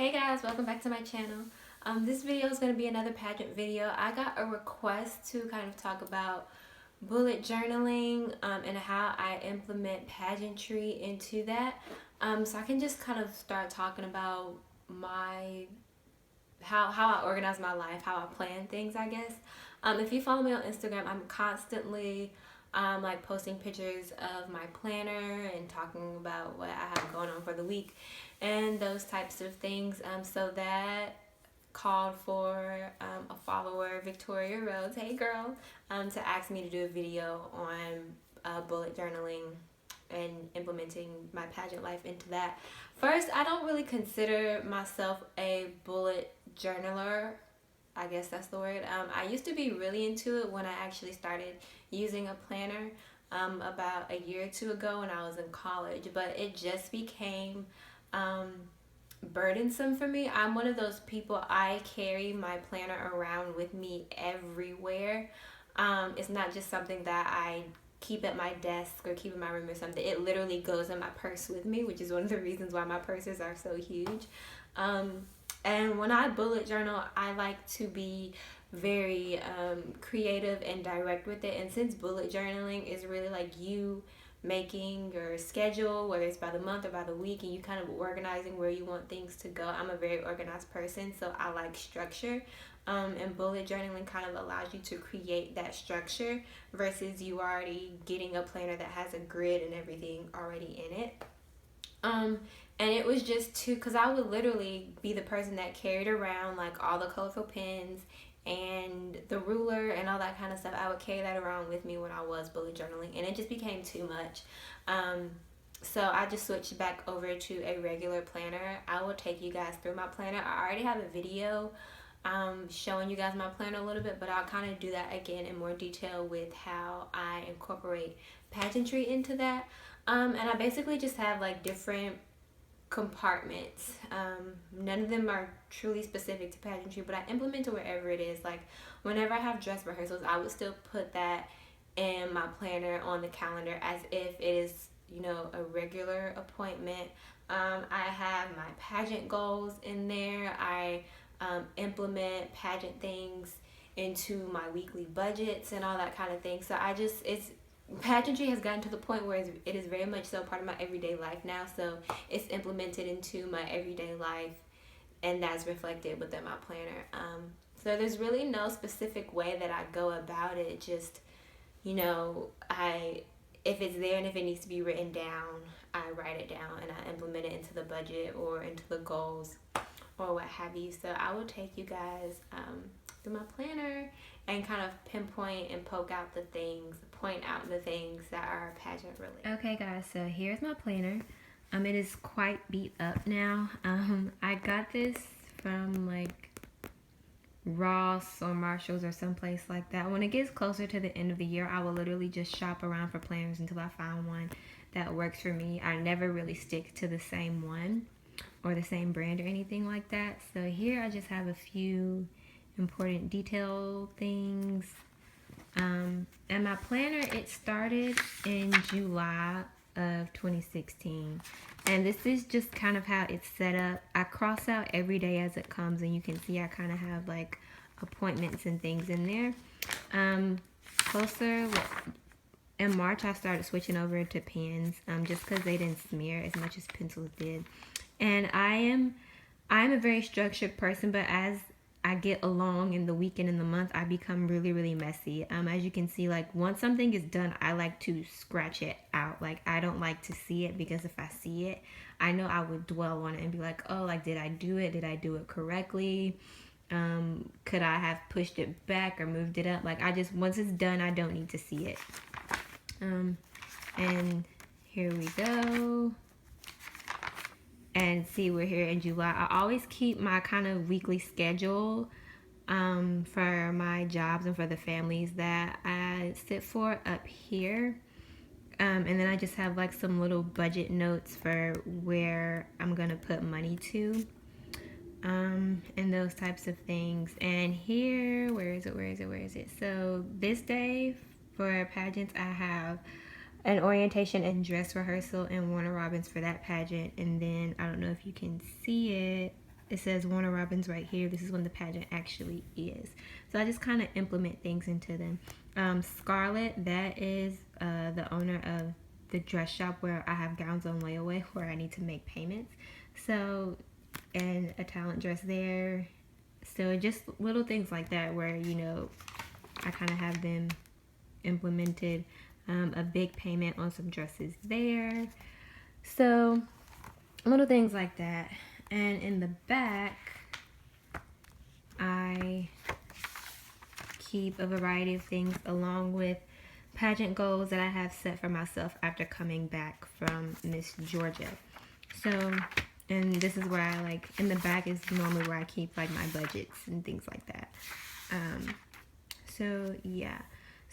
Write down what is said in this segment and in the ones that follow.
Hey guys, welcome back to my channel. This video is going to be another pageant video. I got a request to kind of talk about bullet journaling and how I implement pageantry into that. So I can just kind of start talking about my how I organize my life, how I plan things, I guess. If you follow me on Instagram, I'm constantly like posting pictures of my planner and talking about what I have going on for the week and those types of things. So that called for a follower, Victoria Rose, hey girl, to ask me to do a video on bullet journaling and implementing my pageant life into that. First, I don't really consider myself a bullet journaler. I guess that's the word. I used to be really into it when I actually started using a planner about a year or two ago when I was in college, but it just became burdensome for me. I'm one of those people, I carry my planner around with me everywhere. It's not just something that I keep at my desk or keep in my room or something. It literally goes in my purse with me, which is one of the reasons why my purses are so huge. And when I bullet journal, I like to be very creative and direct with it. And since bullet journaling is really like you making your schedule, whether it's by the month or by the week, and you kind of organizing where you want things to go. I'm a very organized person, so I like structure. And bullet journaling kind of allows you to create that structure versus you already getting a planner that has a grid and everything already in it. And it was just too, because I would literally be the person that carried around like all the colorful pens and the ruler and all that kind of stuff. I would carry that around with me when I was bullet journaling, and it just became too much. So I just switched back over to a regular planner. I will take you guys through my planner. I already have a video showing you guys my planner a little bit, but I'll kind of do that again in more detail with how I incorporate pageantry into that. And I basically just have like different compartments. None of them are truly specific to pageantry, but I implement it wherever it is. Like whenever I have dress rehearsals, I would still put that in my planner on the calendar as if it is, you know, a regular appointment. I have my pageant goals in there. I implement pageant things into my weekly budgets and all that kind of thing. So it's pageantry has gotten to the point where it is very much so part of my everyday life now. So it's implemented into my everyday life, and that's reflected within my planner. So there's really no specific way that I go about it. Just, you know, if it's there and if it needs to be written down, I write it down and I implement it into the budget or into the goals or what have you. So I will take you guys through my planner and kind of pinpoint and point out the things that are pageant related. Okay guys, so here's my planner. It is quite beat up now. I got this from like Ross or Marshalls or someplace like that. When it gets closer to the end of the year, I will literally just shop around for planners until I find one that works for me. I never really stick to the same one or the same brand or anything like that. So here I just have a few important detail things. And my planner, it started in July of 2016. And this is just kind of how it's set up. I cross out every day as it comes, and you can see I kind of have like appointments and things in there. Closer in March, I started switching over to pens just because they didn't smear as much as pencils did. And I am a very structured person, but as I get along in the week and in the month, I become really, really messy. As you can see, like once something is done, I like to scratch it out. Like I don't like to see it, because if I see it, I know I would dwell on it and be like, oh, like did I do it? Did I do it correctly? Could I have pushed it back or moved it up? Like once it's done, I don't need to see it. And here we go. And see, we're here in July. I always keep my kind of weekly schedule for my jobs and for the families that I sit for up here. And then I just have like some little budget notes for where I'm gonna put money to, and those types of things. And here, where is it? So this day for pageants, I have an orientation and dress rehearsal in Warner Robins for that pageant. And then I don't know if you can see it. it says Warner Robins right here. This is when the pageant actually is. So I just kind of implement things into them. Scarlett, that is the owner of the dress shop where I have gowns on layaway where I need to make payments. So, and a talent dress there. So just little things like that where, you know, I kind of have them implemented. A big payment on some dresses there. So little things like that. And in the back, I keep a variety of things along with pageant goals that I have set for myself after coming back from Miss Georgia. So, and this is where I like, in the back is normally where I keep like my budgets and things like that. So yeah.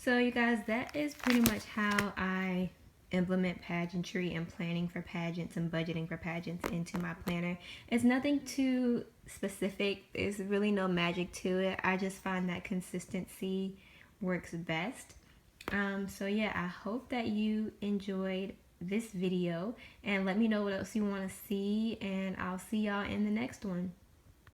So you guys, that is pretty much how I implement pageantry and planning for pageants and budgeting for pageants into my planner. It's nothing too specific. There's really no magic to it. I just find that consistency works best. So yeah, I hope that you enjoyed this video and let me know what else you want to see, and I'll see y'all in the next one.